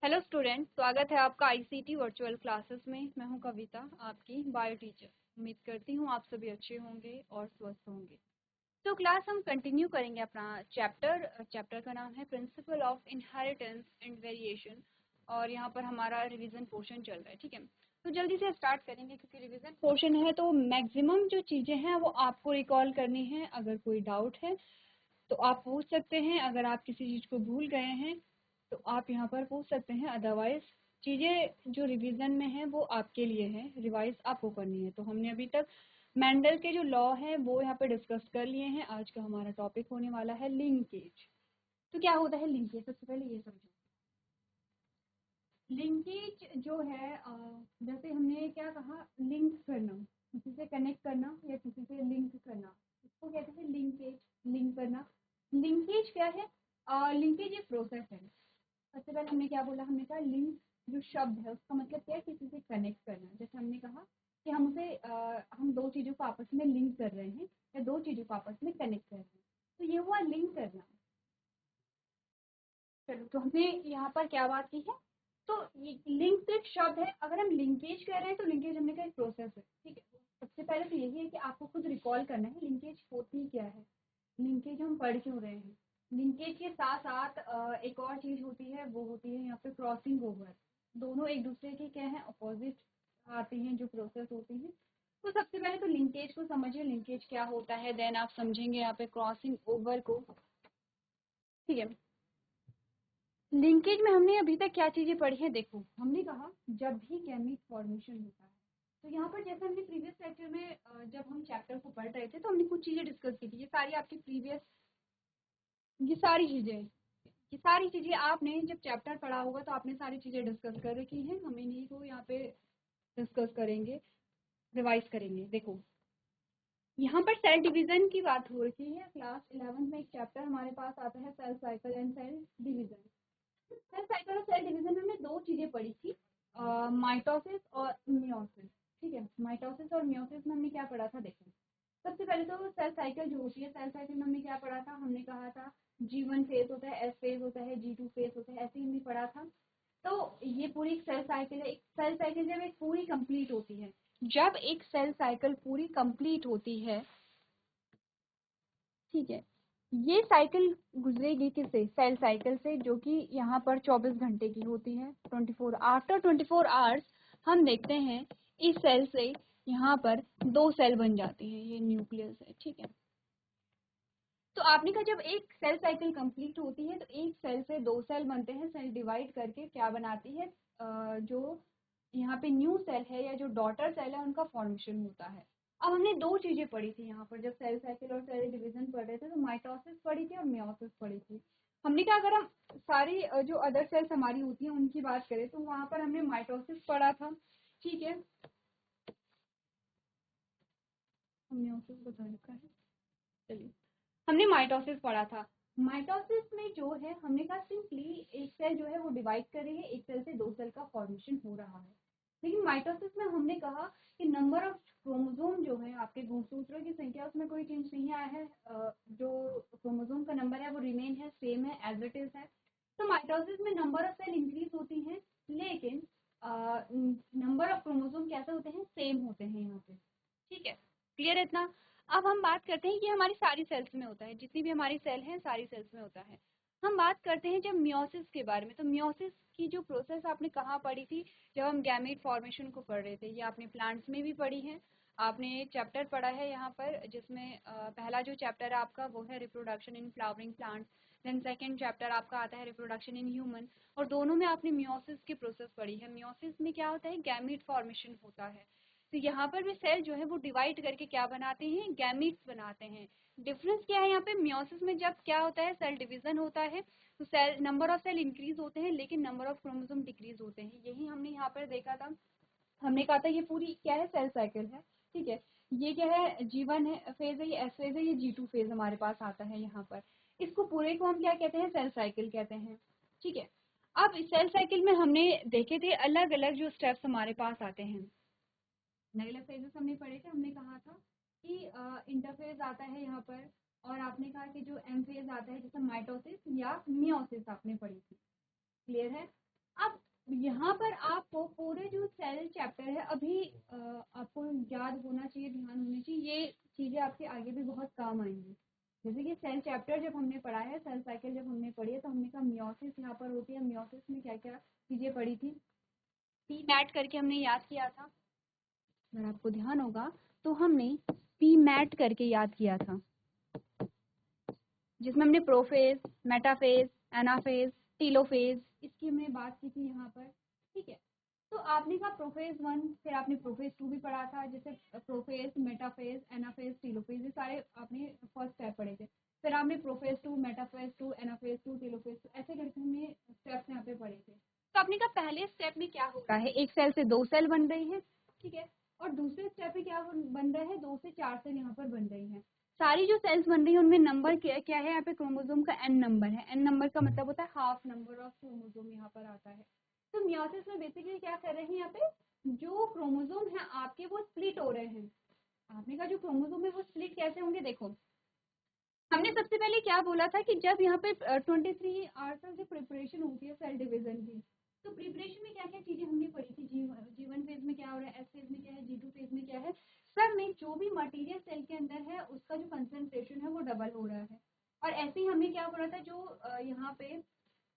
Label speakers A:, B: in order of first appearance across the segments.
A: Hello student, स्वागत है आपका आईसीटी वर्चुअल क्लासेस में। मैं हूं कविता, आपकी बायो टीचर। उम्मीद करती हूं आप सभी अच्छे होंगे और स्वस्थ होंगे। तो क्लास हम कंटिन्यू करेंगे अपना चैप्टर का नाम है principle of inheritance and variation, और यहाँ पर हमारा रिवीजन पोर्शन चल रहा है। ठीक है, तो जल्दी से स्टार्ट करेंगे क्योंकि रिवीजन पोर्शन है तो मैक्सिमम जो चीज़ें हैं वो आपको रिकॉल करनी है। अगर कोई डाउट है तो आप पूछ सकते हैं, अगर आप किसी चीज़ को भूल गए हैं तो आप यहाँ पर पूछ सकते हैं। अदरवाइज चीज़ें जो रिवीजन में है वो आपके लिए है, रिवाइज आपको करनी है। तो हमने अभी तक मेंडल के जो लॉ है वो यहाँ पे डिस्कस कर लिए हैं। आज का हमारा टॉपिक होने वाला है लिंकेज। तो क्या होता है लिंकेज, सबसे पहले ये समझो। लिंकेज जो है जैसे हमने क्या कहा, लिंक करना, किसी से कनेक्ट करना या किसी से लिंक करना, इसको कहते हैं लिंकेज। लिंक करना, लिंकेज क्या है? लिंकेज एक प्रोसेस है। सबसे पहले हमने क्या बोला, हमने कहा लिंक जो शब्द है उसका मतलब क्या है, किसी से कनेक्ट करना। जैसे हमने कहा कि हम दो चीज़ों को आपस में लिंक कर रहे हैं या दो चीज़ों को आपस में कनेक्ट कर रहे हैं, तो ये हुआ लिंक करना। चलो, तो हमने यहाँ पर क्या बात की है, तो लिंक तो एक शब्द है। अगर हम लिंकेज कर रहे हैं तो लिंकेज हमने कहा एक प्रोसेस है। ठीक है, सबसे पहले तो यही है कि आपको खुद रिकॉल करना है लिंकेज होती क्या है, लिंकेज हम पढ़ क्यों रहे हैं। लिंकेज के साथ साथ एक और चीज होती है, वो होती है यहाँ पे क्रॉसिंग ओवर। दोनों एक दूसरे के क्या है, अपोजिट आती हैं जो प्रोसेस होती है। तो सबसे पहले तो लिंकेज को समझिए, लिंकेज क्या होता है, देन आप समझेंगे यहाँ पे क्रॉसिंग ओवर को। ठीक है, लिंकेज में हमने अभी तक क्या चीजें पढ़ी है, देखो हमने कहा जब भी गैमीट फॉर्मेशन होता है, तो यहाँ पर जैसे हमने प्रीवियस लेक्चर में जब हम चैप्टर को पढ़ रहे थे तो हमने कुछ चीजें डिस्कस की थी। ये सारी आपकी प्रीवियस, ये सारी चीजें आपने जब चैप्टर पढ़ा होगा तो आपने सारी चीजें डिस्कस कर रखी हैं। हम इन्हीं को यहाँ पे डिस्कस करेंगे, रिवाइज करेंगे। देखो यहाँ पर सेल डिवीजन की बात हो रही है। क्लास 11 में एक चैप्टर हमारे पास आता है, cell cycle and cell division. Cell cycle और सेल डिवीजन में हमने दो चीजें पढ़ी थी, माइटोसिस और मियोसिस। ठीक है, माइटोसिस और मियोसिस में हमने क्या पढ़ा था, देखो सबसे पहले तो सेल साइकिल जो होती है, सेल साइकिल में हमने क्या पढ़ा था, हमने कहा था G1 फेज होता है, S फेज होता है, G2 फेज होता है, ऐसे ही हमने पढ़ा था। तो ये पूरी एक सेल साइकिल है। एक सेल साइकिल जब एक पूरी कंप्लीट होती है, जब एक सेल साइकिल पूरी कंप्लीट होती है, ठीक है, ये साइकिल गुजरेगी किससे, सेल साइकिल से, जो कि यहाँ पर 24 घंटे की होती है, 24 आफ्टर 24 आवर्स हम देखते हैं इस सेल से यहाँ पर दो सेल बन जाती हैं, ये न्यूक्लियस है। ठीक है, तो आपने कहा जब एक सेल साइकिल कंप्लीट होती है तो एक सेल से दो सेल बनते हैं। सेल डिवाइड करके क्या बनाती है, जो यहाँ पे न्यू सेल है या जो डॉटर सेल है उनका फॉर्मेशन होता है। अब हमने दो चीजें पढ़ी थी यहाँ पर, जब सेल साइकिल और सेल डिवीजन पढ़ रहे थे तो माइटोसिस पढ़ी थी और मियोसिस पढ़ी थी। हमने कहा अगर हम सारी जो अदर सेल्स हमारी होती हैं उनकी बात करें तो वहां पर हमने माइटोसिस पढ़ा था। ठीक है, मियोसिस बता रखा है, चलिए हमने माइटोसिस पढ़ा था। माइटोसिस में जो है हमने कहा सिंपली एक सेल जो है वो डिवाइड कर रही है, एक सेल से दो सेल का फॉर्मेशन हो रहा है। लेकिन माइटोसिस में हमने कहा कि नंबर ऑफ क्रोमोसोम जो है, आपके गुणसूत्रों की संख्या, उसमें कोई चेंज नहीं आया है। जो क्रोमोसोम का नंबर है वो रिमेन है, सेम है, एज इट इज है। तो माइटोसिस में नंबर ऑफ सेल इंक्रीज होती है, लेकिन नंबर ऑफ क्रोमोसोम कैसे होते हैं, सेम होते हैं यहाँ पे। ठीक है, क्लियर है इतना। अब हम बात करते हैं कि हमारी सारी सेल्स में होता है, जितनी भी हमारी सेल हैं सारी सेल्स में होता है। हम बात करते हैं जब मियोसिस के बारे में, तो मियोसिस की जो प्रोसेस आपने कहाँ पढ़ी थी, जब हम गैमेट फॉर्मेशन को पढ़ रहे थे। ये आपने प्लांट्स में भी पढ़ी है। आपने एक चैप्टर पढ़ा है यहाँ पर जिसमें पहला जो चैप्टर है आपका वो है reproduction in flowering plants, then second chapter आपका आता है रिप्रोडक्शन इन ह्यूमन, और दोनों में आपने मियोसिस की प्रोसेस पढ़ी है। मियोसिस में क्या होता है, गैमेट फॉर्मेशन होता है। तो यहाँ पर भी सेल जो है वो डिवाइड करके क्या बनाते हैं, गैमीट्स बनाते हैं। डिफरेंस क्या है यहाँ पे, मियोसिस में जब क्या होता है, सेल डिवीजन होता है तो cell number of cell increase होते हैं लेकिन नंबर ऑफ क्रोमोसोम डिक्रीज होते हैं। यही हमने यहाँ पर देखा था। हमने कहा था ये पूरी क्या है, सेल साइकिल है। ठीक है, ये क्या है, G1 है फेज है, ये S फेज है, ये G2 फेज हमारे पास आता है यहाँ पर। इसको पूरे को हम क्या कहते हैं, सेल साइकिल कहते हैं। ठीक है, अब सेल साइकिल में हमने देखे थे अलग अलग जो स्टेप्स हमारे पास आते हैं, अलग अलग फेजेस हमने पढ़े थे। हमने कहा था कि इंटरफेज आता है यहाँ पर, और आपने कहा कि जो एम फेज आता है जैसे माइटोसिस या मियोसिस आपने पढ़ी थी। क्लियर है। अब यहाँ पर आपको पूरे जो सेल चैप्टर है अभी आपको याद होना चाहिए, ध्यान होनी चाहिए, ये चीज़ें आपके आगे भी बहुत काम आएंगी। जैसे कि सेल चैप्टर जब हमने पढ़ा है, सेल साइकिल जब हमने पढ़ी है, तो हमने कहा मियोसिस यहाँ पर होती है। मियोसिस में क्या क्या चीज़ें पढ़ी थी, पी मैट करके हमने याद किया था, अगर आपको ध्यान होगा तो हमने पी मैट करके याद किया था, जिसमें हमने प्रोफेज, मेटाफेज, एनाफेज, टीलोफेज इसकी हमने बात की थी यहाँ पर। ठीक है, तो आपने कहा प्रोफेज 1, फिर आपने प्रोफेज 2 भी पढ़ा था, जैसे प्रोफेज, मेटाफेज, एनाफेज, टीलोफेज, ये सारे आपने फर्स्ट स्टेप पढ़े थे। फिर आपने प्रोफेज 2, मेटाफेज 2, एनाफेज 2, टीलोफेज 2 ऐसे करके हमने स्टेप्स यहाँ पे पढ़े थे। तो आपने कहा पहले स्टेप में क्या हो रहा है, एक सेल से 2 सेल बन रही है, ठीक है, और दूसरे स्टेप में क्या बन रहा है, 2 से 4 सेल यहाँ पर बन रही है। सारी जो सेल्स बन रही है उनमें नंबर क्या है, यहाँ पे क्रोमोसोम का एन नंबर है। एन नंबर का मतलब होता है हाफ नंबर ऑफ क्रोमोसोम यहाँ पर आता है। तो मियोसिस में बेसिकली क्या कर रहे हैं, यहाँ पे जो क्रोमोसोम है आपके वो स्प्लिट हो रहे हैं। आपने का जो क्रोमोसोम है वो स्प्लिट कैसे होंगे, देखो हमने सबसे पहले क्या बोला था कि जब यहाँ पे 23 आवर्स जो प्रिपरेशन होती है सेल डिवीजन की, तो प्रिपरेशन में क्या क्या चीजें हमने पढ़ी थी, जी1 फेज में क्या हो रहा है, एस फेज में क्या है, जी2 फेज में क्या है, सब में जो भी मटेरियल सेल के अंदर है उसका जो कंसेंट्रेशन है वो डबल हो रहा है। और ऐसे ही हमने क्या बोला था, जो यहाँ पे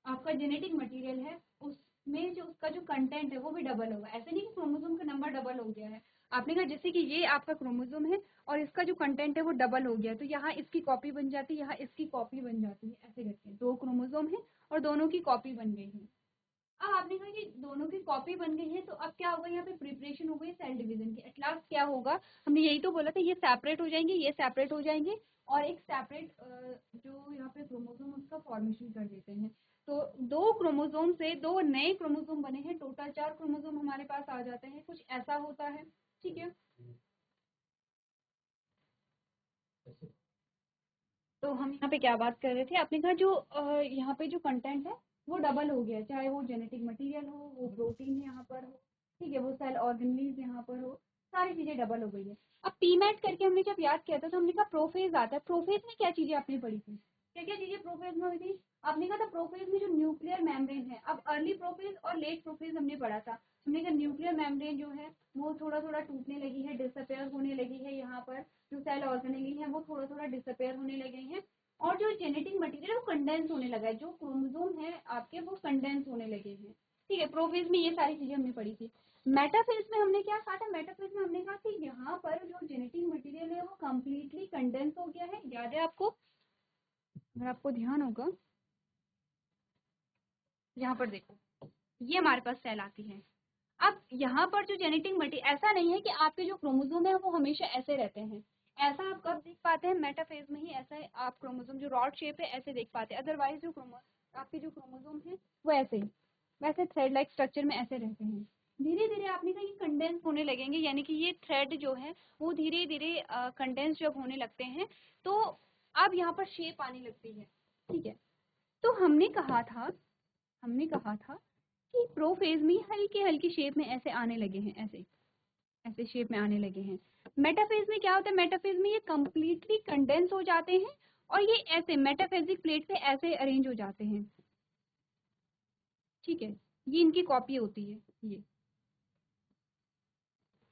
A: आपका जेनेटिक मटेरियल है उसमें जो उसका जो कंटेंट है वो भी डबल होगा। ऐसे नहीं कि क्रोमोसोम का नंबर डबल हो गया है, आपने कहा जैसे कि ये आपका क्रोमोसोम है और इसका जो कंटेंट है वो डबल हो गया, तो यहाँ इसकी कॉपी बन जाती है, यहाँ इसकी कॉपी बन जाती है, ऐसे करके 2 क्रोमोसोम है और दोनों की कॉपी बन गई है। अब आपने कहा कि दोनों की कॉपी बन गई है, तो अब क्या होगा, यहाँ पे प्रिपरेशन हो गई सेल डिवीजन की। एट लास्ट क्या होगा, हमने यही तो बोला था, ये सेपरेट हो जाएंगे, ये सेपरेट हो जाएंगे और एक सेपरेट जो यहाँ पे क्रोमोसोम उसका फॉर्मेशन कर देते हैं। तो 2 क्रोमोसोम से 2 नए क्रोमोसोम बने हैं, टोटल 4 क्रोमोसोम हमारे पास आ जाते हैं, कुछ ऐसा होता है। ठीक है, तो हम यहाँ पे क्या बात कर रहे थे, आपने कहा जो यहाँ पे जो कंटेंट है वो डबल हो गया, चाहे वो जेनेटिक मटेरियल हो, वो प्रोटीन यहाँ पर हो, ठीक है, वो सेल ऑर्गेनलीज यहाँ पर हो, सारी चीजें डबल हो गई है। अब पीमैट करके हमने जब याद किया था तो हमने कहा प्रोफेज आता है। प्रोफेज में क्या चीजें आपने पढ़ी थी, क्या क्या चीजें प्रोफेज में हुई थी, आपने कहा था प्रोफेज में जो न्यूक्लियर मेम्ब्रेन है, अब अर्ली प्रोफेज और लेट प्रोफेज हमने पढ़ा था। हमने कहा न्यूक्लियर मेम्ब्रेन जो है वो थोड़ा थोड़ा टूटने लगी है, डिसअपेयर होने लगी है, यहाँ पर जो सेल ऑर्गेनेली है वो थोड़ा थोड़ा डिसअपेयर होने लगे हैं, और जो जेनेटिक मटेरियल है वो कंडेंस होने लगा है, जो क्रोमोसोम है आपके वो कंडेंस होने लगे हैं। ठीक है, प्रोफेज में ये सारी चीजें हमने पढ़ी थी। मेटाफेज में हमने क्या कहा था, मेटाफेज में हमने कहा कि यहाँ पर जो जेनेटिक मटेरियल है वो कम्प्लीटली कंडेंस हो गया है, याद है आपको, अगर आपको ध्यान होगा, यहाँ पर देखो ये हमारे पास सेल आती है। अब यहाँ पर जो जेनेटिक मटेरियल, ऐसा नहीं है कि आपके जो क्रोमोसोम है वो हमेशा ऐसे रहते हैं, ऐसा आप कब देख पाते हैं, मेटाफेज में ही ऐसा है, आप क्रोमोसोम जो रॉड शेप है ऐसे देख पाते हैं, अदरवाइज जो आपके जो क्रोमोसोम है वो ऐसे वैसे थ्रेड लाइक स्ट्रक्चर में ऐसे रहते हैं। धीरे धीरे आपने कहा ये कंडेंस होने लगेंगे, यानी कि ये थ्रेड जो है वो धीरे धीरे कंडेंस जब होने लगते हैं तो अब यहाँ पर शेप आने लगती है। ठीक है, तो हमने कहा था कि प्रोफेज में हल्की हल्की शेप में ऐसे आने लगे हैं, ऐसे ऐसे शेप में आने लगे हैं। मेटाफेज में क्या होता है, मेटाफेज में ये कंप्लीटली कंडेंस हो जाते हैं और ये ऐसे मेटाफेजिक प्लेट पे ऐसे अरेंज हो जाते हैं। ठीक है, ये इनकी कॉपी होती है ये।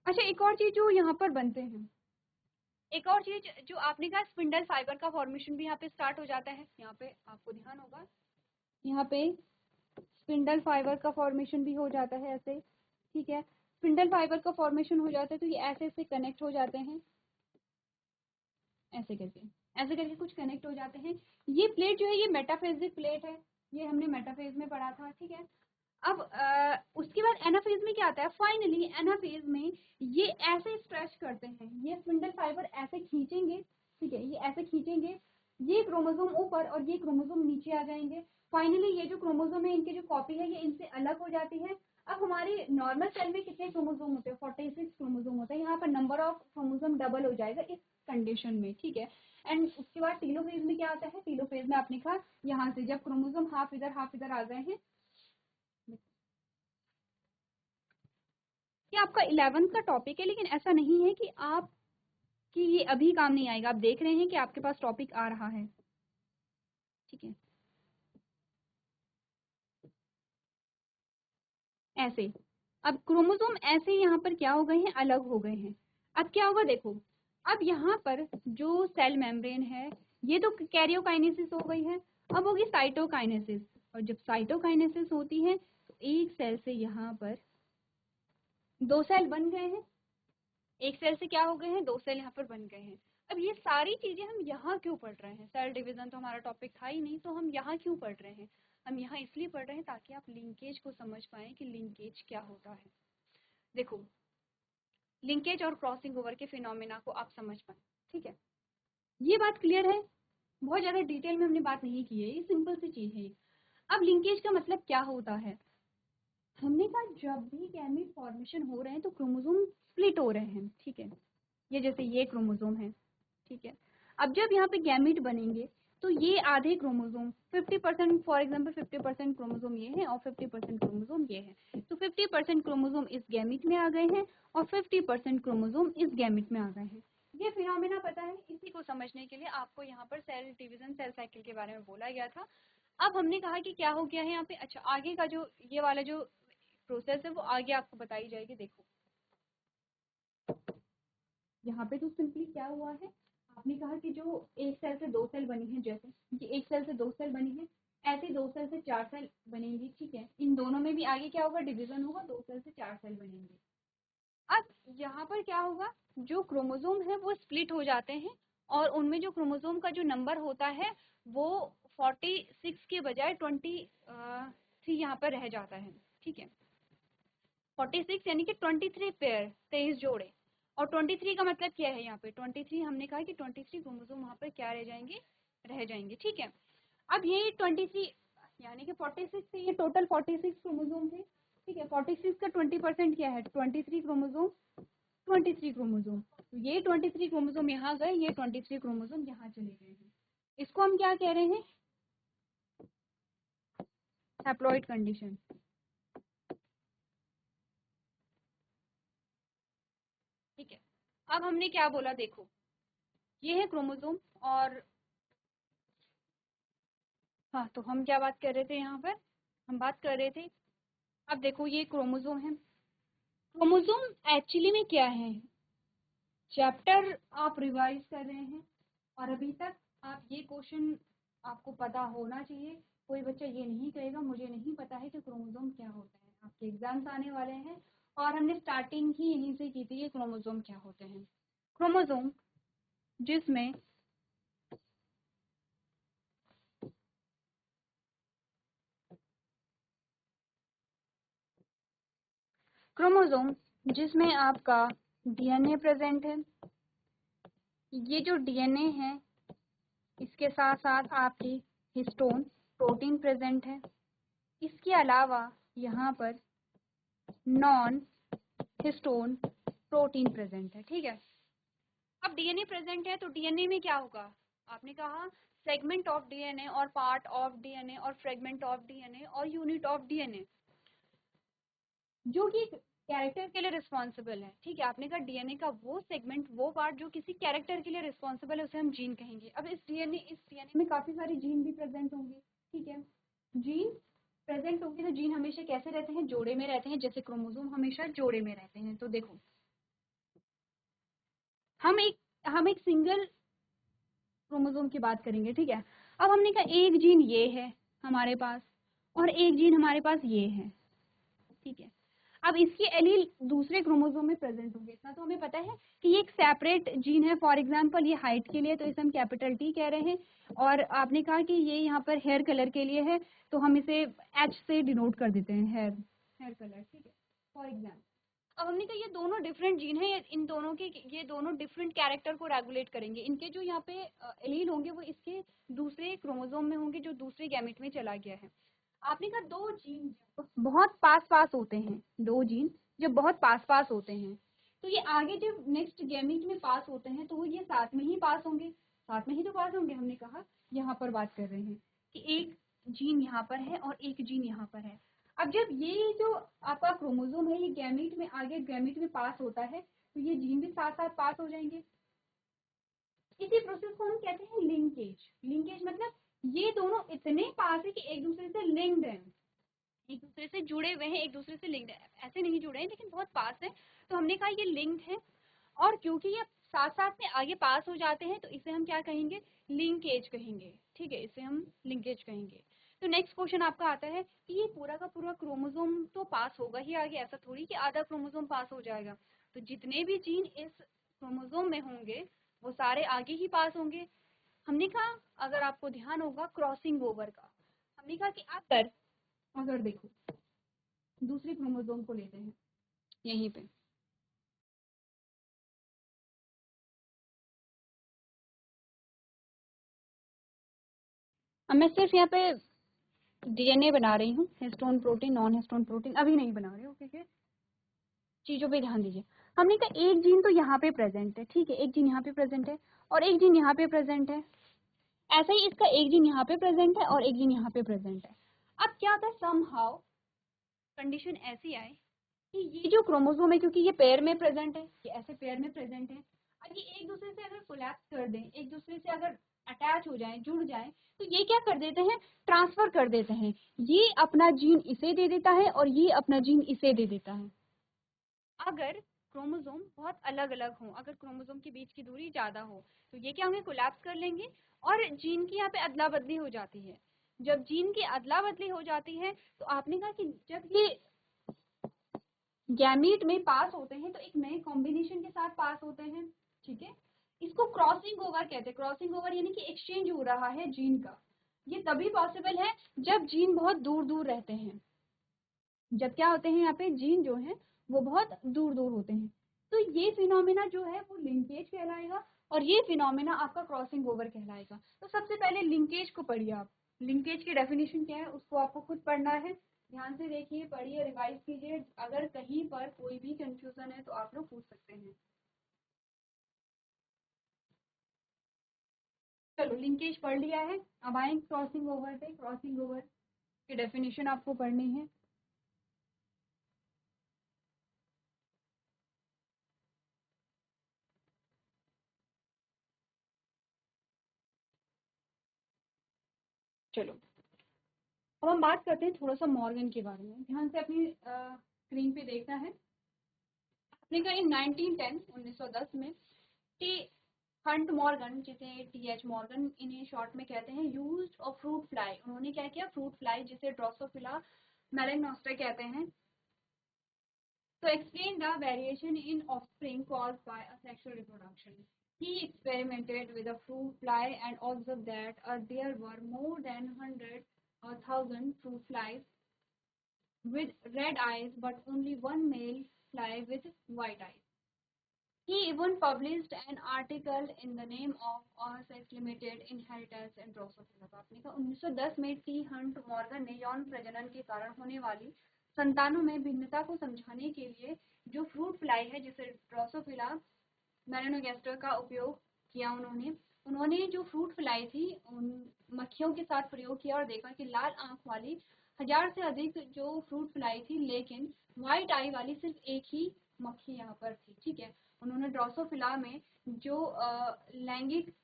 A: अच्छा, एक और चीज जो यहाँ पर बनते हैं, एक और चीज जो आपने कहा, स्पिंडल फाइबर का फॉर्मेशन भी यहाँ पे स्टार्ट हो जाता है, यहाँ पे आपको ध्यान होगा, यहाँ पे स्पिंडल फाइबर का फॉर्मेशन भी हो जाता है ऐसे। ठीक है, स्पिंडल फाइबर का फॉर्मेशन हो जाता है तो ये ऐसे ऐसे कनेक्ट हो जाते हैं, ऐसे करके कुछ कनेक्ट हो जाते हैं। ये प्लेट जो है ये मेटाफेजिक प्लेट है, ये हमने मेटाफेज में पढ़ा था। ठीक है, अब उसके बाद एनाफेज में क्या आता है, फाइनली एनाफेज में ये ऐसे स्ट्रेच करते हैं, ये स्पिंडल फाइबर ऐसे खींचेंगे, ठीक है, ये ऐसे खींचेंगे, ये क्रोमोसोम ऊपर और ये क्रोमोसोम नीचे आ जाएंगे। फाइनली ये जो क्रोमोसोम है इनकी जो कॉपी है ये इनसे अलग हो जाती है। अब हमारे नॉर्मल सेल में कितने क्रोमोसोम होते हैं, 46 क्रोमोसोम होते हैं, यहाँ पर नंबर ऑफ क्रोमोसोम डबल हो जाएगा इस कंडीशन में। ठीक है, एंड उसके बाद टीलोफेज में क्या आता है, टीलोफेज में आपने कहा यहाँ से जब क्रोमोसोम हाफ इधर आ गए हैं, ये आपका 11th का टॉपिक है, लेकिन ऐसा नहीं है कि आप कि ये अभी काम नहीं आएगा, आप देख रहे हैं कि आपके पास टॉपिक आ रहा है। ठीक है, ऐसे, अब क्रोमोसोम ऐसे यहाँ पर क्या हो गए हैं, अलग हो गए हैं। अब क्या होगा देखो, अब यहाँ पर जो सेल मेम्ब्रेन है ये तो कैरियोकाइनेसिस हो गई है, अब होगी साइटोकाइनेसिस, और जब साइटोकाइनेसिस होती है तो एक सेल से यहाँ पर दो सेल बन गए हैं, एक सेल से क्या हो गए हैं, दो सेल यहाँ पर बन गए हैं। अब ये सारी चीजें हम यहाँ क्यों पढ़ रहे हैं, सेल डिवीजन तो हमारा टॉपिक था ही नहीं, तो हम यहाँ क्यों पढ़ रहे हैं, हम यहाँ इसलिए पढ़ रहे हैं ताकि आप लिंकेज को समझ पाएं कि लिंकेज क्या होता है। देखो, लिंकेज और क्रॉसिंग ओवर के फिनोमेना को आप समझ पाए, ठीक है, ये बात क्लियर है, बहुत ज्यादा डिटेल में हमने बात नहीं की है, ये सिंपल सी चीज है। अब लिंकेज का मतलब क्या होता है, हमने कहा जब भी गैमीट फॉर्मेशन हो रहे हैं तो क्रोमोसोम स्प्लिट हो रहे हैं, ठीक है, ये जैसे ये क्रोमोसोम है, ठीक है, अब जब यहाँ पे गैमीट बनेंगे तो ये आधे क्रोमोसोम 50%, फॉर एग्जांपल 50% क्रोमोसोम ये है और 50% क्रोमोसोम ये है, तो 50% क्रोमोसोम इस गैमीट में आ गए हैं और 50% क्रोमोसोम इस गैमीट में आ गए हैं। ये फिनोमेना पता है, इसी को समझने के लिए आपको यहाँ पर सेल डिवीजन, सेल साइकिल के बारे में बोला गया था। अब हमने कहा कि क्या हो गया है यहाँ पे, अच्छा आगे का जो ये वाला जो प्रोसेस है वो आगे आपको बताई जाएगी। देखो यहाँ पे तो सिंपली क्या हुआ है, आपने कहा कि जो एक सेल से दो सेल बनी है, जैसे कि एक सेल से दो सेल बनी है, ऐसे दो सेल से चार सेल बनेंगी, ठीक है, इन दोनों में भी आगे क्या होगा, डिवीजन होगा, दो सेल से चार सेल बनेंगे। अब यहाँ पर क्या होगा, जो क्रोमोसोम है वो स्प्लिट हो जाते हैं और उनमें जो क्रोमोसोम का जो नंबर होता है वो 46 के बजाय 23 यहाँ पर रह जाता है, ठीक है, 46 यानी कि 23 पेयर, 23 जोड़े, और 23 का मतलब क्या है, यहाँ पे 23 हमने कहा कि 23 क्रोमोसोम वहाँ पर क्या रह जाएंगे, ठीक है। अब ये 23 यानी कि 46 से ये टोटल 46 क्रोमोसोम है, ठीक है, 46 का 20% क्या है, 23 क्रोमोसोम, 23 क्रोमोसोम, तो ये 23 क्रोमोसोम यहाँ गए, ये 23 क्रोमोसोम यहाँ चले गए हैं, इसको हम क्या कह रहे हैं, हैप्लॉइड कंडीशन, ठीक है। अब हमने क्या बोला, देखो ये है क्रोमोसोम, और हाँ, तो हम क्या बात कर रहे थे यहाँ पर, हम बात कर रहे थे, अब देखो ये क्रोमोसोम है, क्रोमोसोम एक्चुअली में क्या है, चैप्टर आप रिवाइज कर रहे हैं और अभी तक आप ये क्वेश्चन आपको पता होना चाहिए, कोई बच्चा ये नहीं कहेगा मुझे नहीं पता है कि क्रोमोसोम क्या होता है, आपके एग्जाम्स आने वाले हैं और हमने स्टार्टिंग ही यहीं से की थी कि क्रोमोसोम क्या होते हैं। क्रोमोसोम जिसमें क्रोमोसोम जिसमें आपका डीएनए प्रेजेंट है, ये जो डीएनए है इसके साथ साथ आपकी हिस्टोन प्रोटीन प्रेजेंट है, इसके अलावा यहाँ पर नॉन हिस्टोन प्रोटीन प्रेजेंट है, ठीक है। अब डीएनए प्रेजेंट है तो डीएनए में क्या होगा, आपने कहा सेगमेंट ऑफ डीएनए और पार्ट ऑफ डीएनए और फ्रेगमेंट ऑफ डीएनए और यूनिट ऑफ डीएनए, जो कि कैरेक्टर के लिए रिस्पॉन्सिबल है, ठीक है, आपने कहा डीएनए का वो सेगमेंट, वो पार्ट जो किसी कैरेक्टर के लिए रिस्पॉन्सिबल है उसे हम जीन कहेंगे। अब इस डीएनए में काफी सारे जीन भी प्रेजेंट होंगे, ठीक है, जीन प्रेजेंट होंगे तो जीन हमेशा कैसे रहते हैं, जोड़े में रहते हैं, जैसे क्रोमोसोम हमेशा जोड़े में रहते हैं। तो देखो हम एक सिंगल क्रोमोसोम की बात करेंगे, ठीक है, अब हमने कहा एक जीन ये है हमारे पास और एक जीन हमारे पास ये है, ठीक है, अब इसके एलील दूसरे क्रोमोसोम में प्रेजेंट होंगे, इतना तो हमें पता है कि ये एक सेपरेट जीन है, फॉर एग्जांपल ये हाइट के लिए तो इसे हम कैपिटल टी कह रहे हैं, और आपने कहा कि ये यहाँ पर हेयर कलर के लिए है तो हम इसे एच से डिनोट कर देते हैं, हेयर कलर, ठीक है, फॉर एग्जाम्पल। अब हमने कहा ये दोनों डिफरेंट जीन है, इन दोनों के ये दोनों डिफरेंट कैरेक्टर को रेगुलेट करेंगे, इनके जो यहाँ पे एलील होंगे वो इसके दूसरे क्रोमोसोम में होंगे जो दूसरे गैमेट में चला गया है। आपने कहा दो जीन बहुत पास पास होते हैं, दो जीन जब बहुत पास पास होते हैं तो ये आगे जब नेक्स्ट गैमेट में पास होते हैं तो वो ये साथ में ही पास होंगे, साथ में ही तो पास होंगे, हमने कहा यहाँ पर बात कर रहे हैं कि एक जीन यहाँ पर है और एक जीन यहाँ पर है। अब जब ये जो आपका क्रोमोसोम है ये गैमेट में आगे गैमेट में पास होता है तो ये जीन भी साथ साथ पास हो जाएंगे, इसी प्रोसेस को हम कहते हैं लिंकेज। लिंकेज मतलब ये दोनों इतने पास है कि एक दूसरे से लिंक्ड हैं, एक दूसरे से जुड़े हुए हैं, एक दूसरे से लिंक्ड है, ऐसे नहीं जुड़े हैं लेकिन बहुत पास है, तो हमने कहा ये लिंक्ड है। और क्योंकि ये साथ साथ में आगे पास हो जाते हैं तो इसे हम क्या कहेंगे, लिंकेज कहेंगे। ठीक है, इसे हम लिंकेज कहेंगे। तो नेक्स्ट क्वेश्चन आपका आता है कि ये पूरा का पूरा क्रोमोसोम तो पास होगा ही आगे, ऐसा थोड़ी कि आधा क्रोमोसोम पास हो जाएगा। तो जितने भी जीन इस क्रोमोसोम में होंगे वो सारे आगे ही पास होंगे। हमने कहा, अगर आपको ध्यान होगा क्रॉसिंग ओवर का, हमने कहा कि अगर देखो दूसरी क्रोमोसोम को लेते हैं यहीं पे, अब मैं सिर्फ यहाँ पे डीएनए बना रही हूँ, histone protein non histone protein अभी नहीं बना रही हूँ, ठीक है, चीजों पे ध्यान दीजिए। हमने कहा एक जीन तो यहाँ पे प्रेजेंट है, ठीक है, एक जीन यहाँ पे प्रेजेंट है और एक जीन यहाँ पे प्रेजेंट है। ऐसा ही इसका एक जीन यहाँ पे प्रेजेंट है और एक जीन यहाँ पे प्रेजेंट है। अब क्या होता है, समहाउ कंडीशन ऐसी आए कि ये जो क्रोमोसोम है, क्योंकि ये पेयर में प्रेजेंट है, ये ऐसे पेयर में प्रेजेंट है, और ये एक दूसरे से अगर कोलैप्स कर दें, एक दूसरे से अगर अटैच हो जाएं, जुड़ जाएं, तो ये क्या कर देते हैं, ट्रांसफर कर देते हैं। ये अपना जीन इसे दे देता है और ये अपना जीन इसे दे देता है। अगर क्रोमोसोम बहुत अलग अलग हो, अगर क्रोमोसोम के बीच की दूरी ज्यादा हो, तो ये क्या होंगे, कोलैप्स कर लेंगे और जीन की यहाँ पे अदला बदली हो जाती है। जब जीन की अदला बदली हो जाती है तो आपने कहा कि जब ये गैमीट में पास होते हैं तो एक नए कॉम्बिनेशन के साथ पास होते हैं। ठीक है, इसको क्रॉसिंग ओवर कहते हैं। क्रॉसिंग ओवर यानी कि एक्सचेंज हो रहा है जीन का। ये तभी पॉसिबल है जब जीन बहुत दूर दूर रहते हैं। जब क्या होते हैं यहाँ पे, जीन जो है वो बहुत दूर दूर होते हैं, तो ये फिनोमेना जो है वो लिंकेज कहलाएगा और ये फिनोमेना आपका क्रॉसिंग ओवर कहलाएगा। तो सबसे पहले लिंकेज को पढ़िए आप। लिंकेज की डेफिनेशन क्या है उसको आपको खुद पढ़ना है, ध्यान से देखिए, पढ़िए, रिवाइज कीजिए। अगर कहीं पर कोई भी कंफ्यूजन है तो आप लोग पूछ सकते हैं। चलो लिंकेज पढ़ लिया है, अब आए क्रॉसिंग ओवर पे। क्रॉसिंग ओवर की डेफिनेशन आपको पढ़नी है। चलो अब हम बात करते हैं थोड़ा सा मॉर्गन के बारे में। ध्यान से अपनी स्क्रीन पे देखना है। आपने कहा इन 1910 में टी हंट मॉर्गन, जिसे टीएच मॉर्गन इन्हें शॉर्ट में कहते हैं, यूज्ड ऑफ फ्रूट फ्लाई। उन्होंने क्या किया, फ्रूट फ्लाई जिसे ड्रोसोफिला मेलेग्नोस्टा कहते हैं, to explain the variation in offspring caused by asexual reproduction. He experimented with a fruit fly and observed that there were more than 100,000 fruit flies with red eyes but only one male fly with white eyes. He even published an article in the name of Sex Limited Inheritance and Drosophila. आपने कहा 1910 में T Hunt Morgan ने यौन प्रजनन के कारण होने वाली संतानों में भिन्नता को समझाने के लिए जो फ्रूट फ्लाई है जिसे ड्रोसोफिला मेलानोगास्टर का उपयोग किया। उन्होंने जो फ्रूट फ्लाई थी उन मक्खियों के साथ प्रयोग किया और देखा कि लाल आंख वाली 1000 से अधिक जो फ्रूट फ्लाई थी, लेकिन व्हाइट आई वाली सिर्फ एक ही मक्खी यहाँ पर थी। ठीक है, उन्होंने ड्रोसोफिला में जो लैंगिक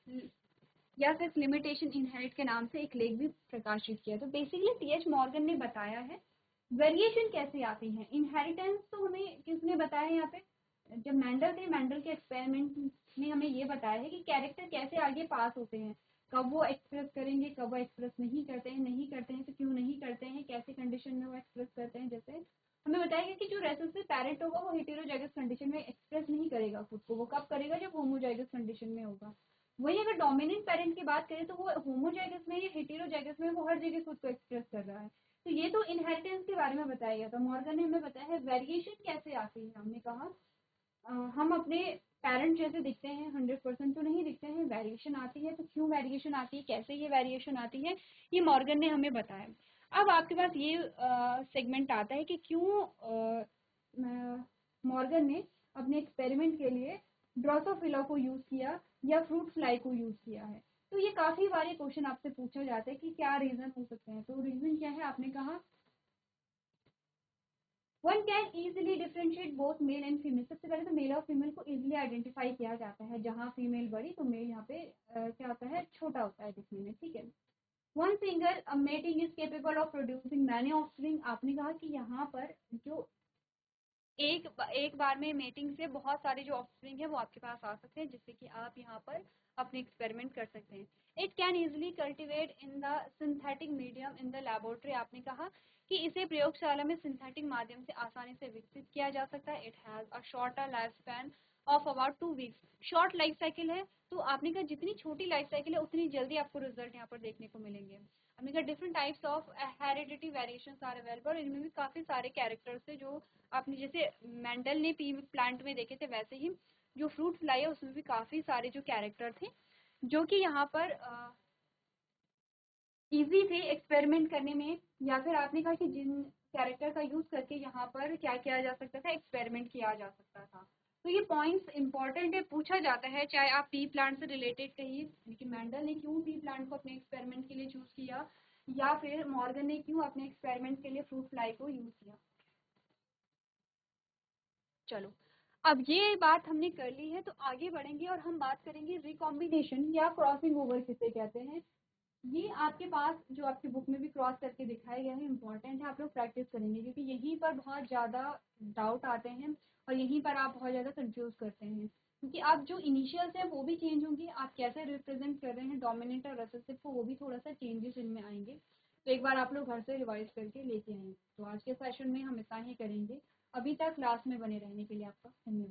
A: या फिर लिमिटेशन इनहेरिट के नाम से एक लेख भी प्रकाशित किया। तो बेसिकली टीएच मॉर्गन ने बताया है वेरिएशन कैसे आती है। इनहेरिटेंस तो हमें किसने बताया यहाँ पे, जब मैंडल थे, मैंडल के एक्सपेरिमेंट में हमें ये बताया है कि कैरेक्टर कैसे आगे पास होते हैं, कब वो एक्सप्रेस करेंगे, कब वो एक्सप्रेस नहीं करते हैं, नहीं करते हैं तो क्यों नहीं करते हैं, कैसे कंडीशन में वो एक्सप्रेस करते हैं। जैसे हमें बताया गया कि जो रेसेसिव पैरेंट होगा वो हेटेरोजाइगस कंडीशन में एक्सप्रेस नहीं करेगा खुद को, वो कब करेगा, जब होमोजाइगस कंडीशन में होगा। वही अगर डोमिनेंट पेरेंट की बात करें तो वो होमोजाइगस में या हेटेरोजाइगस में वो हर जगह खुद को एक्सप्रेस कर रहा है। तो ये तो इनहेरिटेंस के बारे में बताया गया था। मॉर्गन ने हमें बताया है वेरिएशन कैसे आती है। हमने कहा हम अपने पेरेंट जैसे दिखते हैं, 100% तो नहीं दिखते हैं, वेरिएशन आती है। तो क्यों वेरिएशन आती है, कैसे ये वेरिएशन आती है, ये मॉर्गन ने हमें बताया। अब आपके पास ये सेगमेंट आता है कि क्यों मॉर्गन ने अपने एक्सपेरिमेंट के लिए ड्रोसोफिला को यूज किया या फ्रूट फ्लाई को यूज किया है। तो ये काफी बार क्वेश्चन आपसे पूछा जाता है कि क्या रीजन हो सकते हैं। तो रीजन क्या है, आपने कहा one can easily differentiate both male and female. सबसे पहले तो मेल और फीमेल को इजिली आइडेंटिफाई किया जाता है। जहाँ फीमेल बड़ी तो मेल यहाँ पे क्या होता है, छोटा होता है दिखने में। ठीक है, one single mating is capable of producing many offspring. आपने कहा कि यहाँ पर जो एक बार में मेटिंग से बहुत सारे जो ऑफस्प्रिंग है वो आपके पास आ सकते हैं, जिससे कि आप यहाँ पर अपने एक्सपेरिमेंट कर सकते हैं। It can easily cultivate in the synthetic medium in the laboratory. आपने कहा कि इसे प्रयोगशाला में सिंथेटिक माध्यम से आसानी से विकसित किया जा सकता है। It has a shorter life span of about 2 weeks. Short life cycle है, तो आपने कहा जितनी छोटी लाइफ साइकिल है उतनी जल्दी आपको रिजल्ट यहाँ पर देखने को मिलेंगे। आपने कहा different types of heredity variations are available. इनमें भी काफ़ी सारे कैरेक्टर्स है जो आपने जैसे मेंडल ने पी प्लांट में देखे थे, वैसे ही जो फ्रूट फ्लाई है उसमें भी काफ़ी सारे जो कैरेक्टर थे जो कि यहाँ पर इजी थे एक्सपेरिमेंट करने में, या फिर आपने कहा कि जिन कैरेक्टर का यूज करके यहाँ पर क्या किया जा सकता था, एक्सपेरिमेंट किया जा सकता था। तो ये पॉइंट्स इंपॉर्टेंट है, पूछा जाता है चाहे आप पी प्लांट से रिलेटेड कहिए, लेकिन मेंडल ने क्यों पी प्लांट को अपने एक्सपेरिमेंट के लिए चूज किया, या फिर मॉर्गन ने क्यों अपने एक्सपेरिमेंट के लिए फ्रूट फ्लाई को यूज किया। चलो, अब ये बात हमने कर ली है, तो आगे बढ़ेंगे और हम बात करेंगे रिकॉम्बिनेशन या क्रॉसिंग ओवर किसे कहते हैं। ये आपके पास जो आपकी बुक में भी क्रॉस करके दिखाया गया है, इंपॉर्टेंट है, आप लोग प्रैक्टिस करेंगे क्योंकि यहीं पर बहुत ज़्यादा डाउट आते हैं और यहीं पर आप बहुत ज़्यादा कंफ्यूज करते हैं, क्योंकि आप जो इनिशियल्स हैं वो भी चेंज होंगे, आप कैसे रिप्रेजेंट कर रहे हैं डोमिनेंट और रिसेसिव को, वो भी थोड़ा सा चेंजेस इनमें आएंगे। तो एक बार आप लोग घर से रिवाइज करके लेके आएंगे। तो आज के सेशन में हम इतना ही करेंगे। अभी तक क्लास में बने रहने के लिए आपका धन्यवाद।